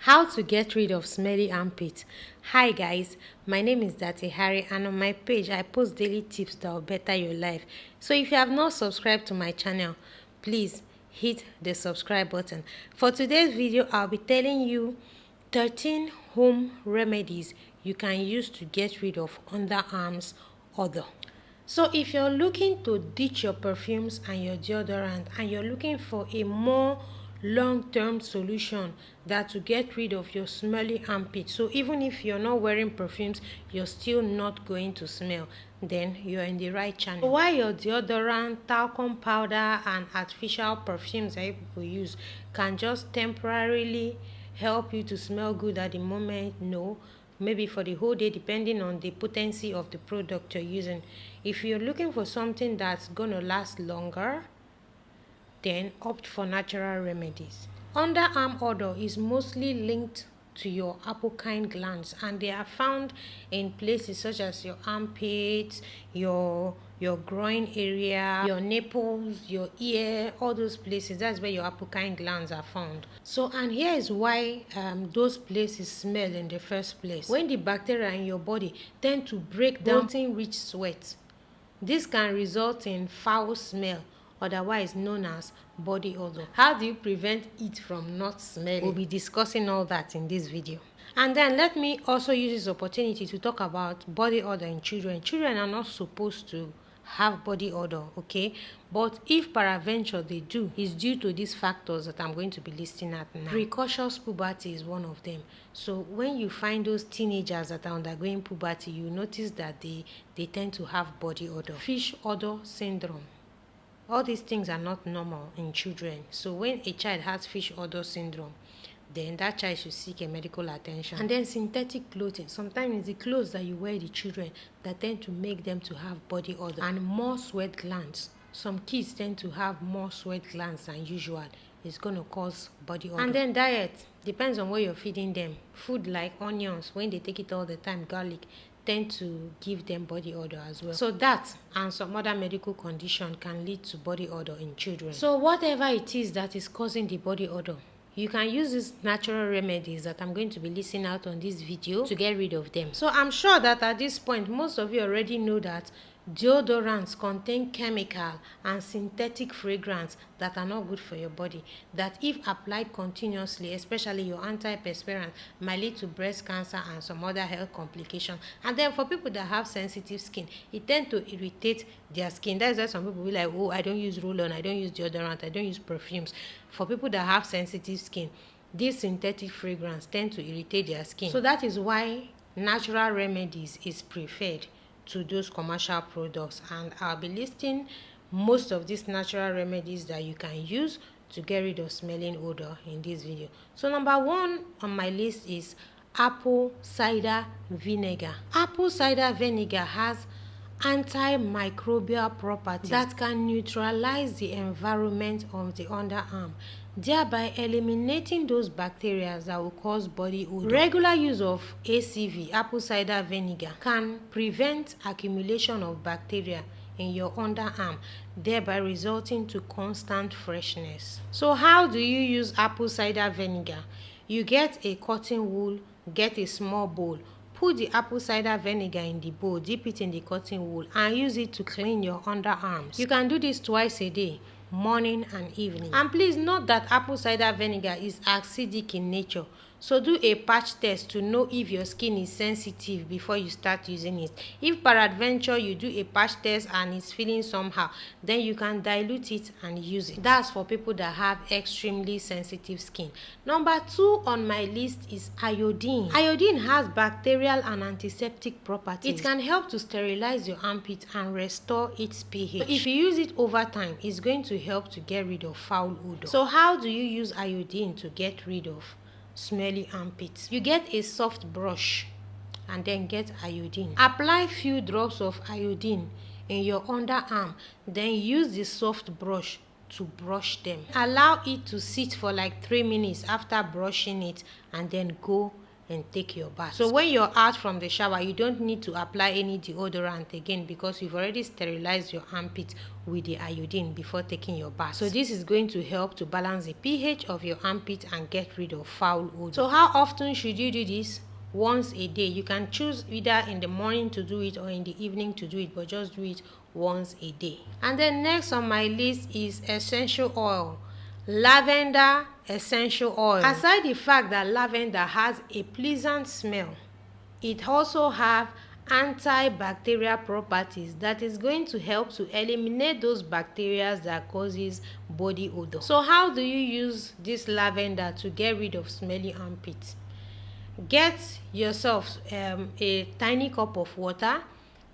How to get rid of smelly armpit. Hi guys, my name is Dati Harry, and on my page I post daily tips that will better your life. So if you have not subscribed to my channel, please hit the subscribe button. For today's video, I'll be telling you 13 home remedies you can use to get rid of underarms odor. So if you're looking to ditch your perfumes and your deodorant and you're looking for a more long-term solution that to get rid of your smelly armpit, so even if you're not wearing perfumes, you're still not going to smell, then you're in the right channel. So while your deodorant, talcum powder and artificial perfumes that people use can just temporarily help you to smell good at the moment, no, maybe for the whole day, depending on the potency of the product you're using. If you're looking for something that's gonna last longer, then opt for natural remedies. Underarm odor is mostly linked to your apocrine glands, and they are found in places such as your armpits, your groin area, your nipples, your ear, all those places. That's where your apocrine glands are found. So, and here is why those places smell in the first place. When the bacteria in your body tend to break down protein-rich sweat, this can result in foul smell, otherwise known as body odor. How do you prevent it from not smelling? We'll be discussing all that in this video. And then let me also use this opportunity to talk about body odor in children. Children are not supposed to have body odor, okay? But if peradventure they do, it's due to these factors that I'm going to be listing at now. Precocious puberty is one of them. So when you find those teenagers that are undergoing puberty, you notice that they tend to have body odor. Fish odor syndrome. All these things are not normal in children. So when a child has fish odor syndrome, then that child should seek a medical attention. And then synthetic clothing. Sometimes it's the clothes that you wear the children that tend to make them to have body odor. And more sweat glands. Some kids tend to have more sweat glands than usual. It's going to cause body odor. And then diet. Depends on what you're feeding them. Food like onions, when they take it all the time, garlic, tend to give them body odor as well. So that and some other medical condition can lead to body odor in children. So whatever it is that is causing the body odor, you can use these natural remedies that I'm going to be listing out on this video to get rid of them. So I'm sure that at this point, most of you already know that deodorants contain chemical and synthetic fragrance that are not good for your body, that if applied continuously, especially your antiperspirant, might lead to breast cancer and some other health complications. And then for people that have sensitive skin, it tends to irritate their skin. That's why some people will be like, oh, I don't use roll-on, I don't use deodorant, I don't use perfumes. For people that have sensitive skin, these synthetic fragrance tend to irritate their skin. So that is why natural remedies is preferred to those commercial products, and I'll be listing most of these natural remedies that you can use to get rid of smelling odor in this video. So number one on my list is apple cider vinegar. Apple cider vinegar has antimicrobial properties that can neutralize the environment of the underarm, thereby eliminating those bacteria that will cause body odor. Regular use of ACV, apple cider vinegar, can prevent accumulation of bacteria in your underarm, thereby resulting to constant freshness. So how do you use apple cider vinegar? You get a cotton wool, get a small bowl, put the apple cider vinegar in the bowl, dip it in the cotton wool, and use it to clean your underarms. You can do this twice a day, morning and evening. And please note that apple cider vinegar is acidic in nature. So do a patch test to know if your skin is sensitive before you start using it. If peradventure you do a patch test and it's feeling somehow, then you can dilute it and use it. That's for people that have extremely sensitive skin. Number two on my list is iodine. Iodine has bacterial and antiseptic properties. It can help to sterilize your armpit and restore its pH. So if you use it over time, it's going to help to get rid of foul odor. So how do you use iodine to get rid of smelly armpits? You get a soft brush and then get iodine. Apply few drops of iodine in your underarm, then use the soft brush to brush them. Allow it to sit for like 3 minutes after brushing it, and then go and take your bath. So when you're out from the shower, you don't need to apply any deodorant again because you've already sterilized your armpit with the iodine before taking your bath. So this is going to help to balance the pH of your armpit and get rid of foul odor. So how often should you do this? Once a day. You can choose either in the morning to do it or in the evening to do it, but just do it once a day. And then next on my list is essential oil. Lavender essential oil. Aside the fact that lavender has a pleasant smell, it also has antibacterial properties that is going to help to eliminate those bacteria that causes body odor. So how do you use this lavender to get rid of smelly armpits? Get yourself a tiny cup of water,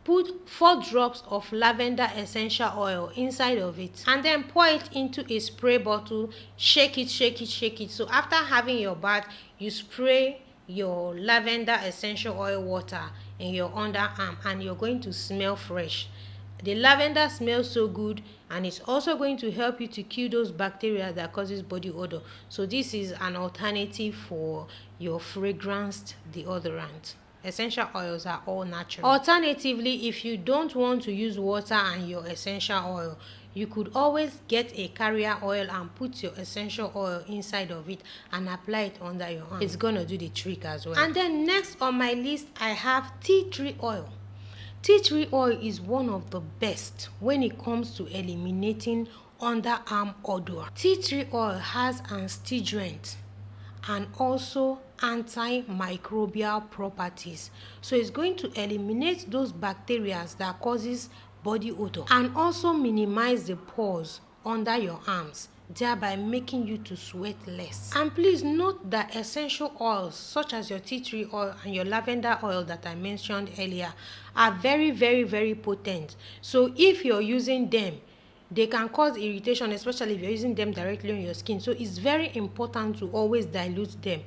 put 4 drops of lavender essential oil inside of it, and then pour it into a spray bottle. Shake it, shake it, shake it. So after having your bath, you spray your lavender essential oil water in your underarm and you're going to smell fresh. The lavender smells so good, and it's also going to help you to kill those bacteria that causes body odor. So this is an alternative for your fragranced deodorant. Essential oils are all natural. Alternatively, if you don't want to use water and your essential oil, you could always get a carrier oil and put your essential oil inside of it and apply it under your arm. It's gonna do the trick as well. And then next on my list, I have tea tree oil. Tea tree oil is one of the best when it comes to eliminating underarm odor. Tea tree oil has antioxidant and also antimicrobial properties. So it's going to eliminate those bacteria that causes body odor and also minimize the pores under your arms, thereby making you to sweat less. And please note that essential oils such as your tea tree oil and your lavender oil that I mentioned earlier are very, very, very potent. So if you're using them, they can cause irritation, especially if you're using them directly on your skin. So it's very important to always dilute them.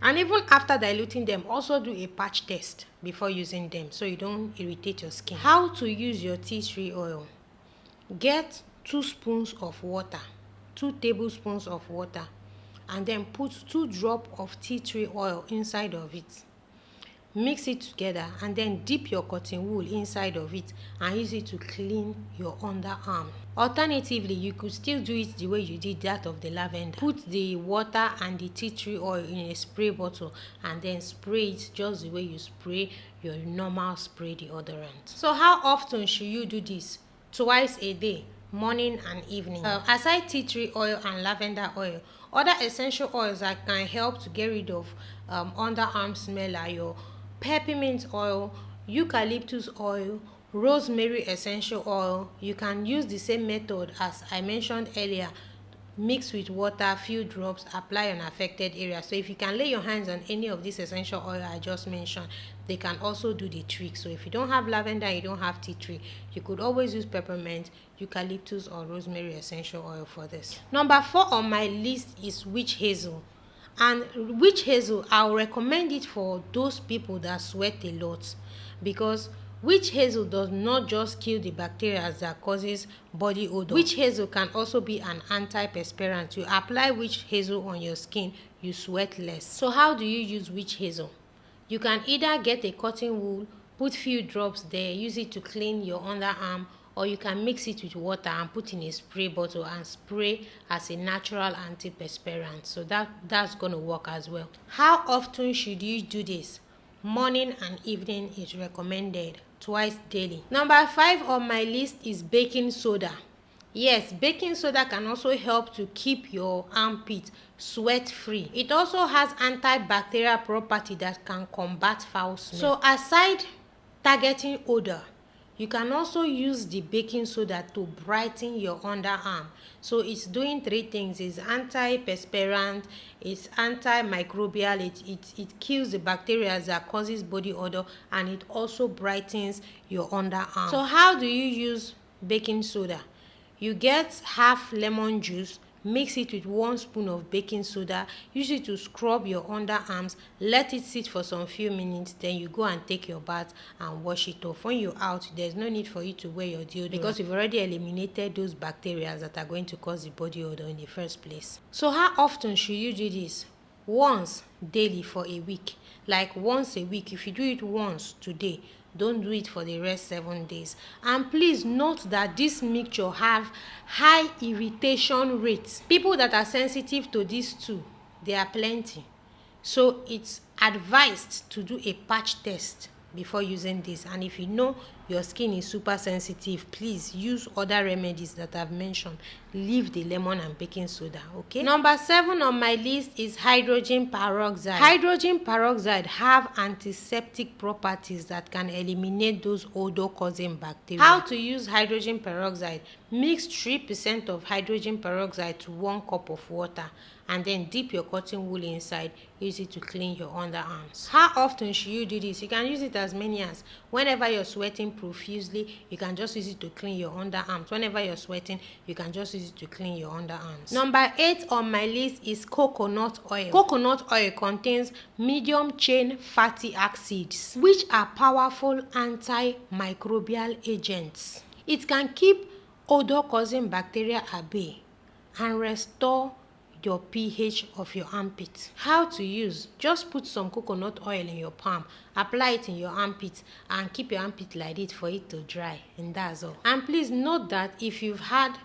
And even after diluting them, also do a patch test before using them so you don't irritate your skin. How to use your tea tree oil? Get 2 spoons of water, 2 tablespoons of water, and then put 2 drops of tea tree oil inside of it. Mix it together and then dip your cotton wool inside of it and use it to clean your underarm. Alternatively, you could still do it the way you did that of the lavender. Put the water and the tea tree oil in a spray bottle and then spray it just the way you spray your normal spray deodorant. So how often should you do this? Twice a day, morning and evening. Aside tea tree oil and lavender oil, other essential oils that can help to get rid of underarm smell are your peppermint oil, eucalyptus oil, rosemary essential oil. You can use the same method as I mentioned earlier. Mix with water, few drops, apply on affected areas. So if you can lay your hands on any of these essential oil I just mentioned, they can also do the trick. So if you don't have lavender, you don't have tea tree, you could always use peppermint, eucalyptus or rosemary essential oil for this. Number 4 on my list is witch hazel. And witch hazel, I'll recommend it for those people that sweat a lot, because witch hazel does not just kill the bacteria that causes body odor. Witch hazel can also be an antiperspirant. You apply witch hazel on your skin, you sweat less. So how do you use witch hazel? You can either get a cotton wool, put few drops there, use it to clean your underarm, or you can mix it with water and put in a spray bottle and spray as a natural antiperspirant. So that's going to work as well. How often should you do this? Morning and evening is recommended, twice daily. Number 5 on my list is baking soda. Yes, baking soda can also help to keep your armpit sweat free. It also has antibacterial property that can combat foul smell. So aside targeting odor, you can also use the baking soda to brighten your underarm. So it's doing 3 things. It's antiperspirant, it's antimicrobial, it kills the bacteria that causes body odor, and it also brightens your underarm. So how do you use baking soda? You get half lemon juice, mix it with 1 spoon of baking soda, use it to scrub your underarms, let it sit for some few minutes, then you go and take your bath and wash it off. When you're out, there's no need for you to wear your deodorant because you've already eliminated those bacteria that are going to cause the body odor in the first place. So how often should you do this? once daily for a week. Like once a week. If you do it once today, don't do it for the rest 7 days. And please note that this mixture have high irritation rates. People that are sensitive to these two, there are plenty. So it's advised to do a patch test before using this. And if you know your skin is super sensitive, please use other remedies that I've mentioned. Leave the lemon and baking soda, okay? Number 7 on my list is hydrogen peroxide. Hydrogen peroxide have antiseptic properties that can eliminate those odor-causing bacteria. How to use hydrogen peroxide? Mix 3% of hydrogen peroxide to 1 cup of water and then dip your cotton wool inside. Use it to clean your underarms. How often should you do this? You can use it as many as whenever you're sweating profusely, you can just use it to clean your underarms. Whenever you're sweating, you can just use it to clean your underarms. Number 8 on my list is coconut oil. Coconut oil contains medium chain fatty acids, which are powerful antimicrobial agents. It can keep odor-causing bacteria at bay and restore your pH of your armpit. How to use? Just put some coconut oil in your palm, apply it in your armpit, and keep your armpit like it for it to dry, and that's all. And please note that if you've had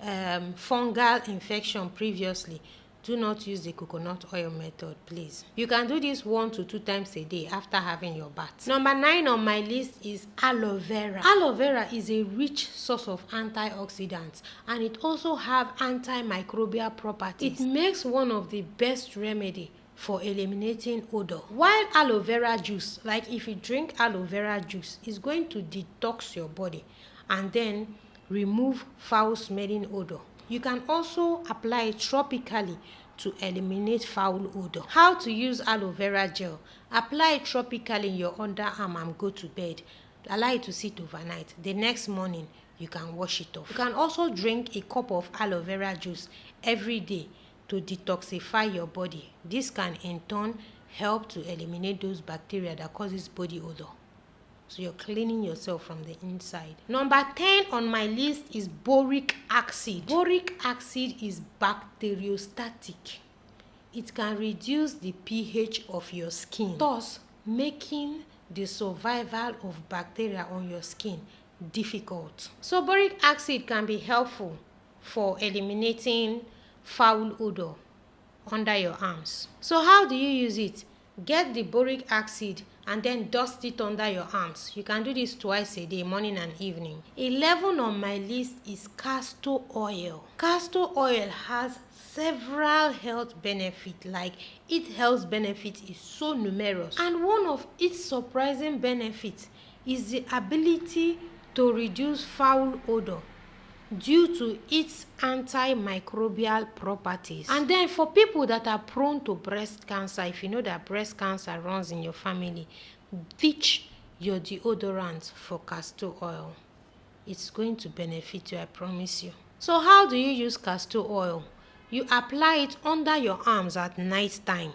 fungal infection previously, do not use the coconut oil method, please. You can do this 1 to 2 times a day after having your bath. Number 9 on my list is aloe vera. Aloe vera is a rich source of antioxidants, and it also have antimicrobial properties. It makes one of the best remedy for eliminating odor. While aloe vera juice, like if you drink aloe vera juice, is going to detox your body and then remove foul smelling odor. You can also apply it tropically to eliminate foul odor. How to use aloe vera gel? Apply it tropically in your underarm and go to bed. Allow it to sit overnight. The next morning, you can wash it off. You can also drink a cup of aloe vera juice every day to detoxify your body. This can in turn help to eliminate those bacteria that causes body odor. So you're cleaning yourself from the inside. Number 10 on my list is boric acid. Boric acid is bacteriostatic. It can reduce the pH of your skin, thus making the survival of bacteria on your skin difficult. So boric acid can be helpful for eliminating foul odor under your arms. So how do you use it? Get the boric acid and then dust it under your arms. You can do this twice a day, morning and evening. 11 on my list is castor oil. Castor oil has several health benefits. Like its health benefit is so numerous, and one of its surprising benefits is the ability to reduce foul odor due to its antimicrobial properties. And then for people that are prone to breast cancer, if you know that breast cancer runs in your family, ditch your deodorant for castor oil. It's going to benefit you, I promise you. So how do you use castor oil? You apply it under your arms at night time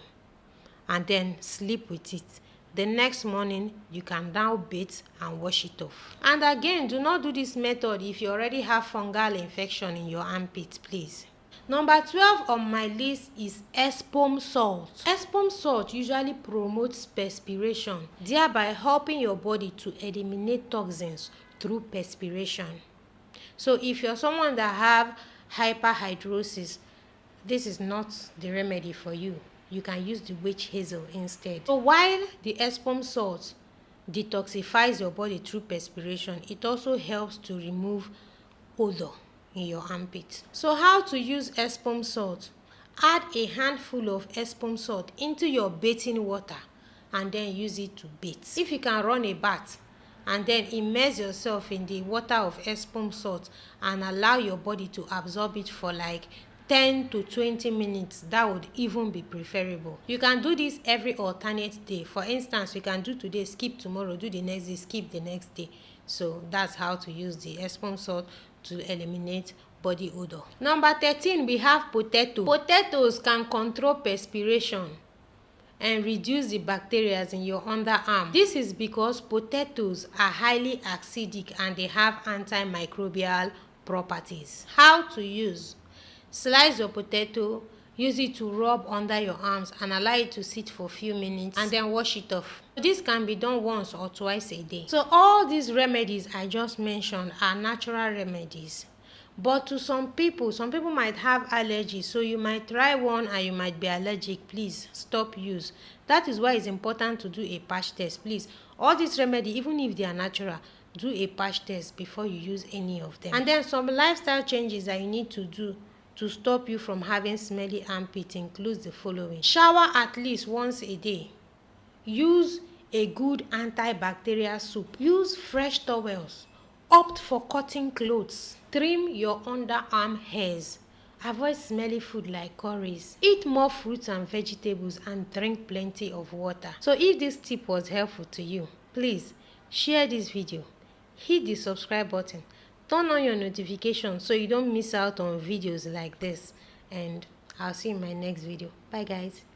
and then sleep with it. The next morning, you can now bathe and wash it off. And again, do not do this method if you already have fungal infection in your armpit, please. Number 12 on my list is Epsom salt. Epsom salt usually promotes perspiration, thereby helping your body to eliminate toxins through perspiration. So if you're someone that have hyperhidrosis, this is not the remedy for you. You can use the witch hazel instead. So while the Epsom salt detoxifies your body through perspiration, it also helps to remove odor in your armpit. So how to use Epsom salt? Add a handful of Epsom salt into your bathing water and then use it to bathe. If you can run a bath and then immerse yourself in the water of Epsom salt and allow your body to absorb it for like 10 to 20 minutes, that would even be preferable. You can do this every alternate day. For instance, you can do today, skip tomorrow, do the next day, skip the next day. So that's how to use the Epsom salt to eliminate body odor. Number 13, we have potato. Potatoes can control perspiration and reduce the bacteria in your underarm. This is because potatoes are highly acidic and they have antimicrobial properties. How to use? Slice your potato, Use it to rub under your arms and allow it to sit for a few minutes and then wash it off. This can be done once or twice a day. So all these remedies I just mentioned are natural remedies. But to some people might have allergies, so you might try one and you might be allergic. Please stop use. That is why it's important to do a patch test. Please, all these remedies, even if they are natural, do a patch test before you use any of them. And then some lifestyle changes that you need to do to stop you from having smelly armpit includes the following. Shower at least once a day. Use a good antibacterial soap. Use fresh towels. Opt for cotton clothes. Trim your underarm hairs. Avoid smelly food like curries. Eat more fruits and vegetables and drink plenty of water. So if this tip was helpful to you, please share this video. Hit the subscribe button. Turn on your notifications so you don't miss out on videos like this. And I'll see you in my next video. Bye guys.